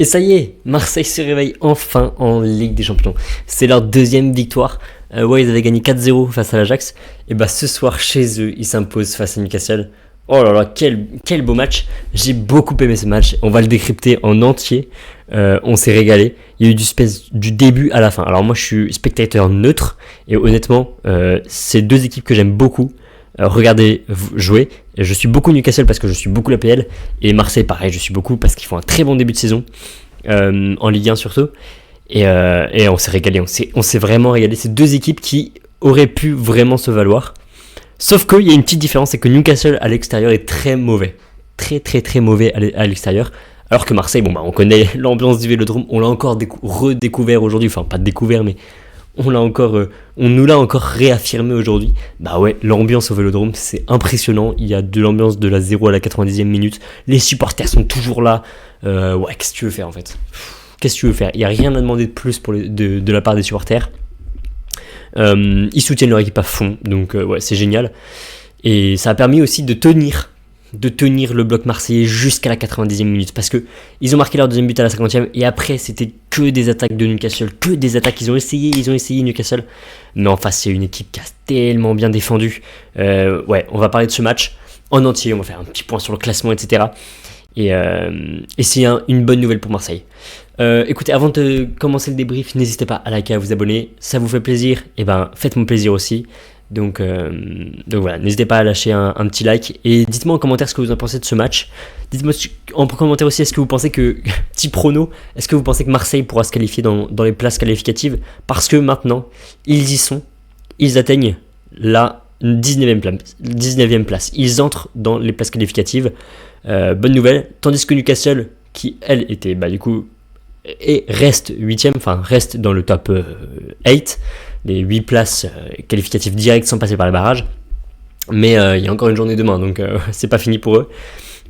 Et ça y est, Marseille se réveille enfin en Ligue des Champions. C'est leur deuxième victoire. Ouais, ils avaient gagné 4-0 face à l'Ajax. Et bah ce soir chez eux, ils s'imposent face à Newcastle. Oh là là, quel beau match. J'ai beaucoup aimé ce match. On va le décrypter en entier. On s'est régalé. Il y a eu du suspense du début à la fin. Alors moi je suis spectateur neutre. Et honnêtement, c'est deux équipes que j'aime beaucoup. Regardez jouer. Je suis beaucoup Newcastle parce que je suis beaucoup la PL. Et Marseille pareil, je suis beaucoup parce qu'ils font un très bon début de saison. En Ligue 1 surtout. Et on s'est régalé. On s'est vraiment régalé. C'est deux équipes qui auraient pu vraiment se valoir. Sauf qu'il y a une petite différence, c'est que Newcastle à l'extérieur est très mauvais. Très mauvais à l'extérieur. Alors que Marseille, bon bah on connaît l'ambiance du Vélodrome, on l'a encore redécouvert aujourd'hui, enfin pas découvert mais on nous l'a encore réaffirmé aujourd'hui. Bah ouais, l'ambiance au Vélodrome c'est impressionnant, il y a de l'ambiance de la 0 à la 90e minute, les supporters sont toujours là. Ouais, qu'est-ce que tu veux faire en fait ? Qu'est-ce que tu veux faire ? Il n'y a rien à demander de plus de la part des supporters. Ils soutiennent leur équipe à fond, donc ouais, c'est génial. Et ça a permis aussi de tenir le bloc marseillais jusqu'à la 90e minute, parce que ils ont marqué leur deuxième but à la 50e, et après c'était que des attaques de Newcastle, que des attaques, ils ont essayé Newcastle, mais en face c'est une équipe qui a tellement bien défendu. Ouais, on va parler de ce match en entier, on va faire un petit point sur le classement, etc. Et c'est une bonne nouvelle pour Marseille. Écoutez, avant de commencer le débrief, n'hésitez pas à liker, à vous abonner, ça vous fait plaisir, et ben faites-moi plaisir aussi. Donc voilà, n'hésitez pas à lâcher un petit like, et dites-moi en commentaire ce que vous en pensez de ce match. Dites-moi en commentaire aussi, est-ce que vous pensez que, petit prono, est-ce que vous pensez que Marseille pourra se qualifier dans les places qualificatives ? Parce que maintenant, ils y sont, ils atteignent la 19e place, ils entrent dans les places qualificatives. Bonne nouvelle, tandis que Newcastle, qui elle était du coup et reste 8ème, enfin reste dans le top 8, les 8 places qualificatives directes sans passer par les barrages, mais il y a encore une journée demain, donc c'est pas fini pour eux.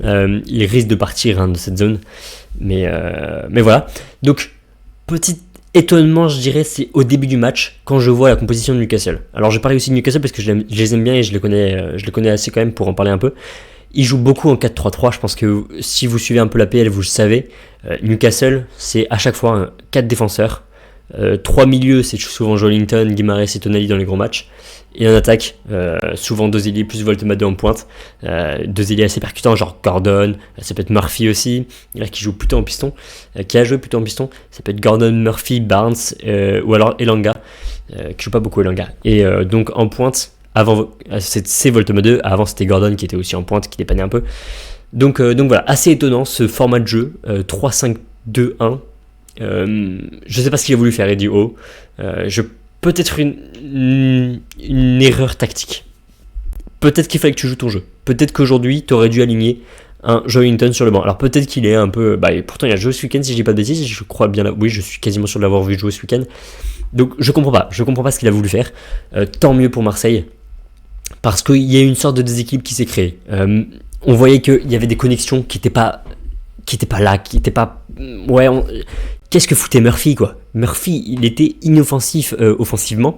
Ils risquent de partir de cette zone, mais voilà. Donc petit étonnement, je dirais, c'est au début du match quand je vois la composition de Newcastle. Alors je parlais aussi de Newcastle parce que je les aime bien et je les connais assez quand même pour en parler un peu. Ils jouent beaucoup en 4-3-3, je pense que si vous suivez un peu la PL, vous le savez. Newcastle, c'est à chaque fois 4 défenseurs. 3 milieux, c'est souvent Joelinton, Guimarães et Tonali dans les gros matchs. Et en attaque, souvent 2 ailiers plus Voltemade en pointe. 2 ailiers assez percutants, genre Gordon, ça peut être Murphy aussi, qui joue plutôt en piston, qui a joué plutôt en piston. Ça peut être Gordon, Murphy, Barnes, ou alors Elanga, qui joue pas beaucoup Elanga. Et donc en pointe, avant c'est Voltemade, avant c'était Gordon qui était aussi en pointe, qui dépannait un peu. Donc voilà, assez étonnant ce format de jeu, 3-5-2-1. Je sais pas ce qu'il a voulu faire Eddie Howe. Peut-être une erreur tactique. Peut-être qu'il fallait que tu joues ton jeu. Peut-être qu'aujourd'hui tu aurais dû aligner un Joelinton sur le banc. Alors peut-être qu'il est un peu, pourtant il a joué ce week-end si je dis pas de bêtises, je crois bien là. Oui, je suis quasiment sûr de l'avoir vu jouer ce week-end. Donc je comprends pas ce qu'il a voulu faire. Tant mieux pour Marseille, parce qu'il y a une sorte de déséquilibre qui s'est créé. On voyait qu'il y avait des connexions qui étaient pas là, qui étaient pas. Ouais, qu'est-ce que foutait Murphy quoi ? Murphy, il était inoffensif offensivement,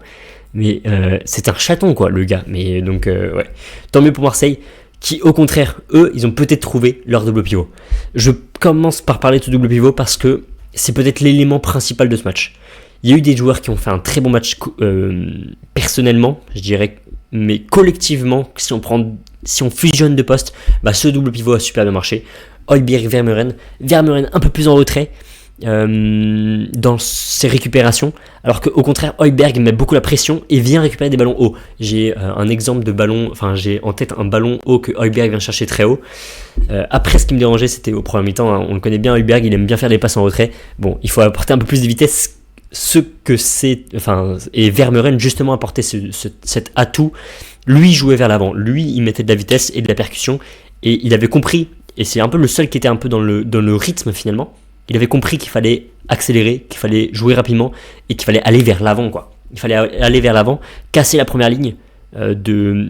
mais c'est un chaton quoi, le gars. Mais donc ouais, tant mieux pour Marseille, qui au contraire, eux, ils ont peut-être trouvé leur double pivot. Je commence par parler de ce double pivot parce que c'est peut-être l'élément principal de ce match. Il y a eu des joueurs qui ont fait un très bon match personnellement, je dirais, mais collectivement, si on fusionne de postes, ce double pivot a super bien marché. Højbjerg, Vermeuren un peu plus en retrait dans ses récupérations, alors qu'au contraire Højbjerg met beaucoup la pression et vient récupérer des ballons hauts. J'ai un exemple de ballon, j'ai en tête un ballon haut que Højbjerg vient chercher très haut. Après, ce qui me dérangeait, c'était au premier mi-temps, on le connaît bien, Højbjerg, il aime bien faire des passes en retrait. Bon, il faut apporter un peu plus de vitesse, et Vermeuren justement apportait cet atout. Lui jouait vers l'avant, lui il mettait de la vitesse et de la percussion, et il avait compris, et c'est un peu le seul qui était un peu dans le rythme finalement. Il avait compris qu'il fallait accélérer, qu'il fallait jouer rapidement et qu'il fallait aller vers l'avant quoi. Il fallait aller vers l'avant, casser la première ligne de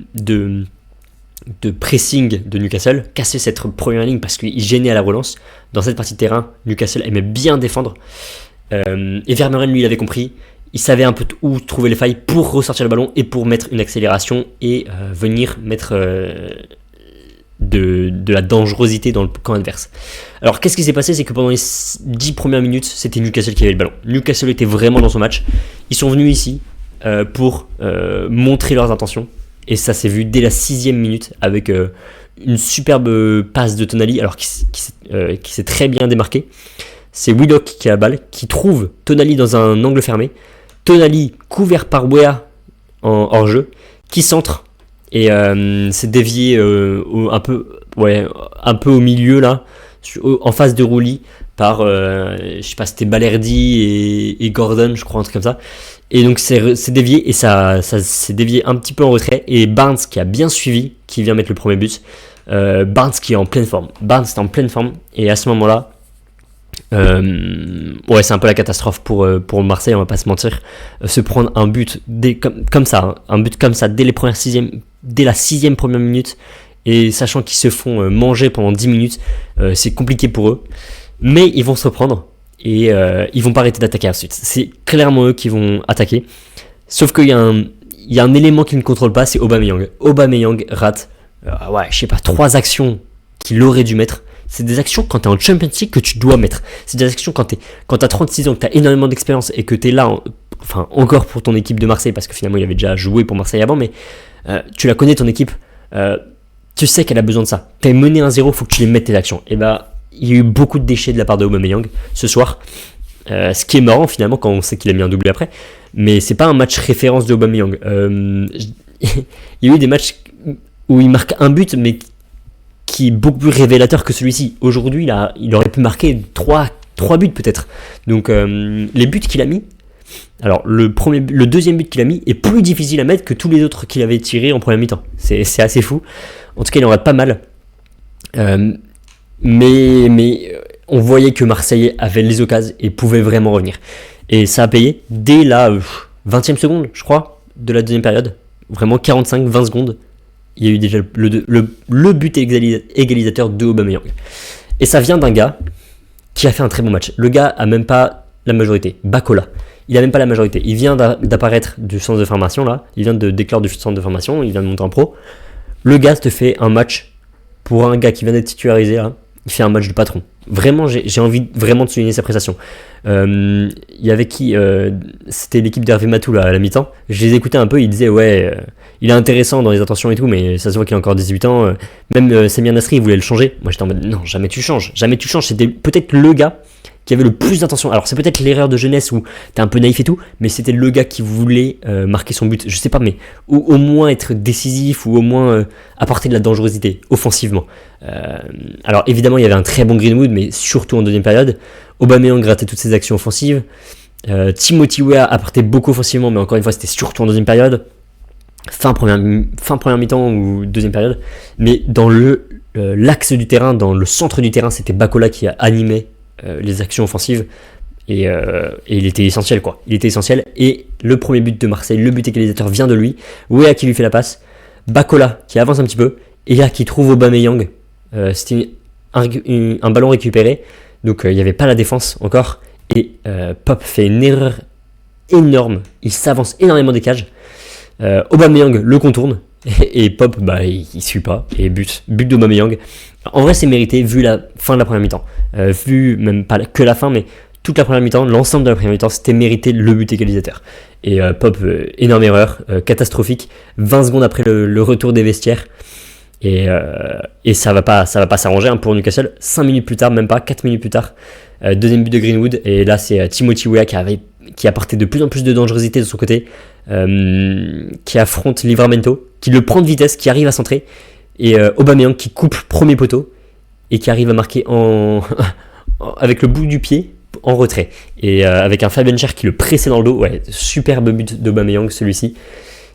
pressing de Newcastle, casser cette première ligne parce qu'il gênait à la relance. Dans cette partie de terrain, Newcastle aimait bien défendre. Et Vermeuren, lui, il avait compris. Il savait un peu où trouver les failles pour ressortir le ballon et pour mettre une accélération et venir mettre de la dangerosité dans le camp adverse. Alors qu'est-ce qui s'est passé? C'est que pendant les 10 premières minutes, c'était Newcastle qui avait le ballon. Newcastle était vraiment dans son match. Ils sont venus ici pour montrer leurs intentions. Et ça s'est vu dès la 6e minute avec une superbe passe de Tonali, alors qui s'est très bien démarqué. C'est Willock qui a la balle, qui trouve Tonali dans un angle fermé. Tonali couvert par Weah en hors-jeu, qui centre et s'est dévié un peu au milieu là, en face de Rouli par je sais pas, c'était Balerdi et Gordon, je crois, un truc comme ça. Et donc c'est dévié et ça s'est dévié un petit peu en retrait. Et Barnes qui a bien suivi, qui vient mettre le premier but. Barnes qui est en pleine forme. Barnes est en pleine forme et à ce moment-là, c'est un peu la catastrophe pour Marseille, on va pas se mentir. Se prendre un but comme ça, hein, un but comme ça dès la 6e première minute, et sachant qu'ils se font manger pendant 10 minutes, c'est compliqué pour eux. Mais ils vont se reprendre et ils vont pas arrêter d'attaquer ensuite. C'est clairement eux qui vont attaquer. Sauf qu'il y a un élément qu'ils ne contrôlent pas, c'est Aubameyang. Aubameyang rate, je sais pas, 3 actions qu'il aurait dû mettre. C'est des actions quand tu es en Champions League que tu dois mettre. C'est des actions quand tu as 36 ans, que tu as énormément d'expérience et que tu es là, encore pour ton équipe de Marseille, parce que finalement il avait déjà joué pour Marseille avant, mais tu la connais ton équipe, tu sais qu'elle a besoin de ça. Tu es mené 1-0, il faut que tu les mettes tes actions. Et il y a eu beaucoup de déchets de la part de Aubameyang ce soir. Ce qui est marrant finalement quand on sait qu'il a mis un doublé après. Mais c'est pas un match référence de Aubameyang. Il y a eu des matchs où il marque un but, mais qui est beaucoup plus révélateur que celui-ci. Aujourd'hui, il aurait pu marquer 3 buts peut-être. Donc les buts qu'il a mis, alors le deuxième but qu'il a mis est plus difficile à mettre que tous les autres qu'il avait tirés en première mi-temps. C'est assez fou. En tout cas, il en rate pas mal. Mais on voyait que Marseille avait les occasions et pouvait vraiment revenir. Et ça a payé dès la 20e seconde, je crois, de la deuxième période. Vraiment 45-20 secondes. Il y a eu déjà le but égalisateur de Aubameyang. Et ça vient d'un gars qui a fait un très bon match. Le gars a même pas la majorité. Bacola. Il a même pas la majorité. Il vient d'apparaître du centre de formation là. Il vient de déclare du centre de formation. Il vient de monter en pro. Le gars te fait un match pour un gars qui vient d'être titularisé là. Il fait un match de patron. Vraiment, j'ai envie vraiment de souligner sa prestation. Il y avait qui c'était l'équipe d'Hervé Matou là, à la mi-temps. Je les écoutais un peu, ils disaient il est intéressant dans les intentions et tout, mais ça se voit qu'il a encore 18 ans. Même Samir Nasri, il voulait le changer. Moi j'étais en mode non, jamais tu changes. C'était peut-être le gars qui avait le plus d'intention. Alors c'est peut-être l'erreur de jeunesse où t'es un peu naïf et tout, mais c'était le gars qui voulait marquer son but, je sais pas, mais ou au moins être décisif, ou au moins apporter de la dangerosité offensivement. Alors évidemment il y avait un très bon Greenwood, mais surtout en deuxième période. Aubameyang grattait toutes ses actions offensives. Timothy Weah apportait beaucoup offensivement, mais encore une fois c'était surtout en deuxième période. Fin première mi-temps ou deuxième période. Mais dans l'axe du terrain, dans le centre du terrain, c'était Bacola qui a animé les actions offensives et il était essentiel quoi. Il était essentiel et le premier but de Marseille, le but égalisateur vient de lui. Weah qui lui fait la passe, Bacola qui avance un petit peu et là qui trouve Aubameyang. C'était un ballon récupéré, donc il n'y avait pas la défense encore et Pop fait une erreur énorme. Il s'avance énormément des cages. Aubameyang le contourne et Pop il suit pas et but d'Aubameyang. En vrai c'est mérité vu la fin de la première mi-temps, vu même pas que la fin mais toute la première mi-temps, l'ensemble de la première mi-temps c'était mérité le but égalisateur. Et Pop, énorme erreur, catastrophique, 20 secondes après le retour des vestiaires et ça va pas s'arranger hein, pour Newcastle. 5 minutes plus tard, même pas 4 minutes plus tard, deuxième but de Greenwood et là c'est Timothy Weah qui apportait de plus en plus de dangerosité de son côté, qui affronte Livramento, qui le prend de vitesse, qui arrive à centrer, et Aubameyang qui coupe premier poteau et qui arrive à marquer avec le bout du pied en retrait, et avec un Fabian Schär qui le pressait dans le dos. Superbe but d'Aubameyang celui-ci,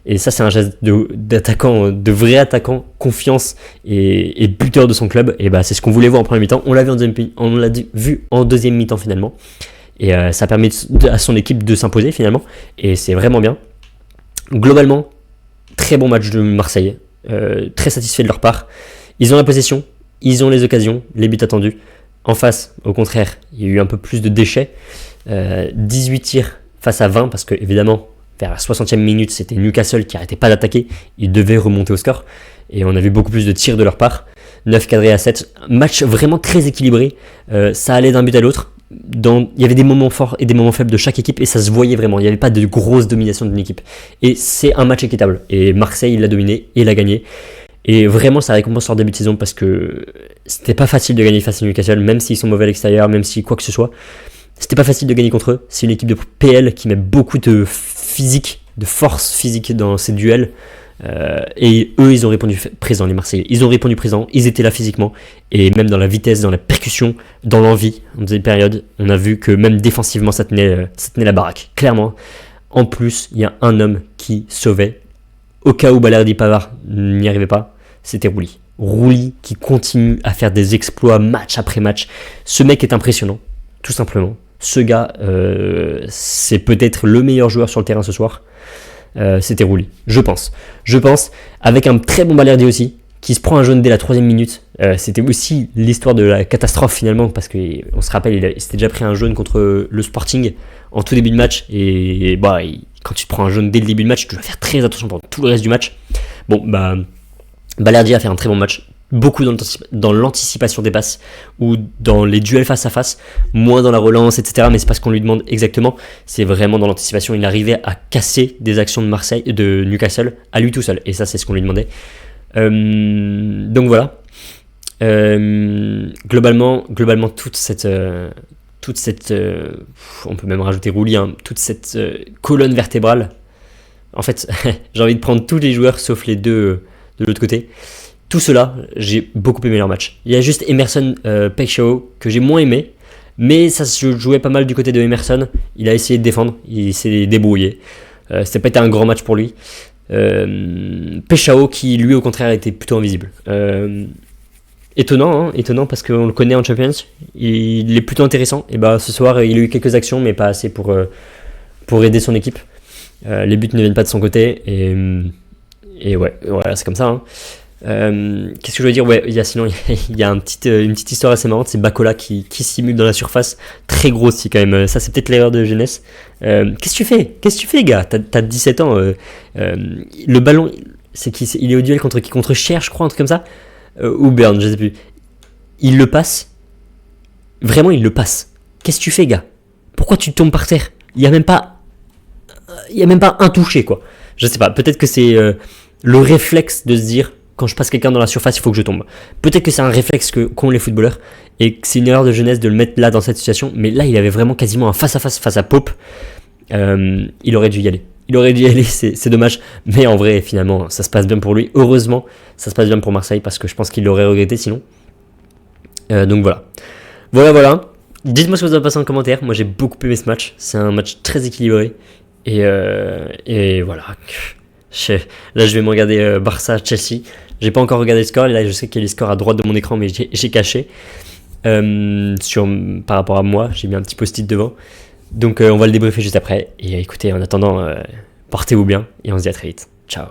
et ça c'est un geste d'attaquant, de vrai attaquant, confiance et buteur de son club, et c'est ce qu'on voulait voir en première mi-temps. On l'a vu en deuxième mi-temps finalement. Et ça permet à son équipe de s'imposer finalement. Et c'est vraiment bien. Globalement, très bon match de Marseille. Très satisfait de leur part. Ils ont la possession, ils ont les occasions, les buts attendus. En face, au contraire, il y a eu un peu plus de déchets. 18 tirs face à 20, parce que évidemment, vers la 60e minute, c'était Newcastle qui n'arrêtait pas d'attaquer. Ils devaient remonter au score. Et on a vu beaucoup plus de tirs de leur part. 9 cadrés à 7. Match vraiment très équilibré. Ça allait d'un but à l'autre. Il y avait des moments forts et des moments faibles de chaque équipe et ça se voyait vraiment. Il n'y avait pas de grosse domination d'une équipe. Et c'est un match équitable. Et Marseille l'a dominé et l'a gagné. Et vraiment, ça récompense leur début de saison parce que c'était pas facile de gagner face à Newcastle, même s'ils sont mauvais à l'extérieur, même si quoi que ce soit. C'était pas facile de gagner contre eux. C'est une équipe de PL qui met beaucoup de physique, de force physique dans ces duels. Et eux, ils ont répondu présent, les Marseillais. Ils ont répondu présent, ils étaient là physiquement. Et même dans la vitesse, dans la percussion, dans l'envie, en deuxième période, on a vu que même défensivement, ça tenait la baraque. Clairement. En plus, il y a un homme qui sauvait. Au cas où Balerdi Pavard n'y arrivait pas, c'était Rouli. Rouli qui continue à faire des exploits match après match. Ce mec est impressionnant, tout simplement. Ce gars, c'est peut-être le meilleur joueur sur le terrain ce soir. C'était Rouli, je pense. Avec un très bon Balerdi aussi, qui se prend un jaune dès la 3e minute. C'était aussi l'histoire de la catastrophe finalement, parce qu'on se rappelle, il s'était déjà pris un jaune contre le Sporting en tout début de match. Et quand tu te prends un jaune dès le début de match, tu dois faire très attention pendant tout le reste du match. Bon, Balerdi a fait un très bon match. Beaucoup dans l'anticipation des passes ou dans les duels face à face, moins dans la relance, etc. Mais c'est pas ce qu'on lui demande exactement. C'est vraiment dans l'anticipation. Il arrivait à casser des actions de Newcastle à lui tout seul. Et ça, c'est ce qu'on lui demandait. Donc voilà. Globalement, toute cette, on peut même rajouter Rouli, hein, toute cette colonne vertébrale. En fait, j'ai envie de prendre tous les joueurs sauf les deux de l'autre côté. Tout cela, j'ai beaucoup aimé leur match. Il y a juste Emerson Peixao que j'ai moins aimé, mais ça se jouait pas mal du côté de Emerson. Il a essayé de défendre, il s'est débrouillé. C'était pas été un grand match pour lui. Peixao qui lui au contraire était plutôt invisible. Étonnant parce qu'on le connaît en Champions. Il est plutôt intéressant. Et ce soir il a eu quelques actions mais pas assez pour aider son équipe. Les buts ne viennent pas de son côté et ouais, voilà, c'est comme ça. Hein. Qu'est-ce que je veux dire? Ouais, il y a une petite histoire assez marrante, c'est Bacola qui simule dans la surface, très grossi quand même. Ça c'est peut-être l'erreur de jeunesse. Qu'est-ce que tu fais gars? T'as 17 ans. Le ballon, il est au duel contre Cher, je crois, un truc comme ça, ou Bern, je sais plus. Il le passe. Vraiment, il le passe. Qu'est-ce que tu fais gars? Pourquoi tu tombes par terre? Il y a même pas un touché quoi. Je sais pas. Peut-être que c'est le réflexe de se dire, quand je passe quelqu'un dans la surface, il faut que je tombe. Peut-être que c'est un réflexe qu'ont les footballeurs et que c'est une erreur de jeunesse de le mettre là dans cette situation. Mais là, il avait vraiment quasiment un face-à-face face à Pope. Il aurait dû y aller. C'est dommage. Mais en vrai, finalement, ça se passe bien pour lui. Heureusement, ça se passe bien pour Marseille parce que je pense qu'il l'aurait regretté sinon. Donc voilà. Voilà. Dites-moi ce que vous en pensez en commentaire. Moi, j'ai beaucoup aimé ce match. C'est un match très équilibré. Et voilà. Là, je vais me regarder Barça-Chelsea. J'ai pas encore regardé le score. Là, je sais qu'il y a les scores à droite de mon écran, mais j'ai caché. Par rapport à moi, j'ai mis un petit post-it devant. Donc, on va le débriefer juste après. Et écoutez, en attendant, portez-vous bien et on se dit à très vite. Ciao.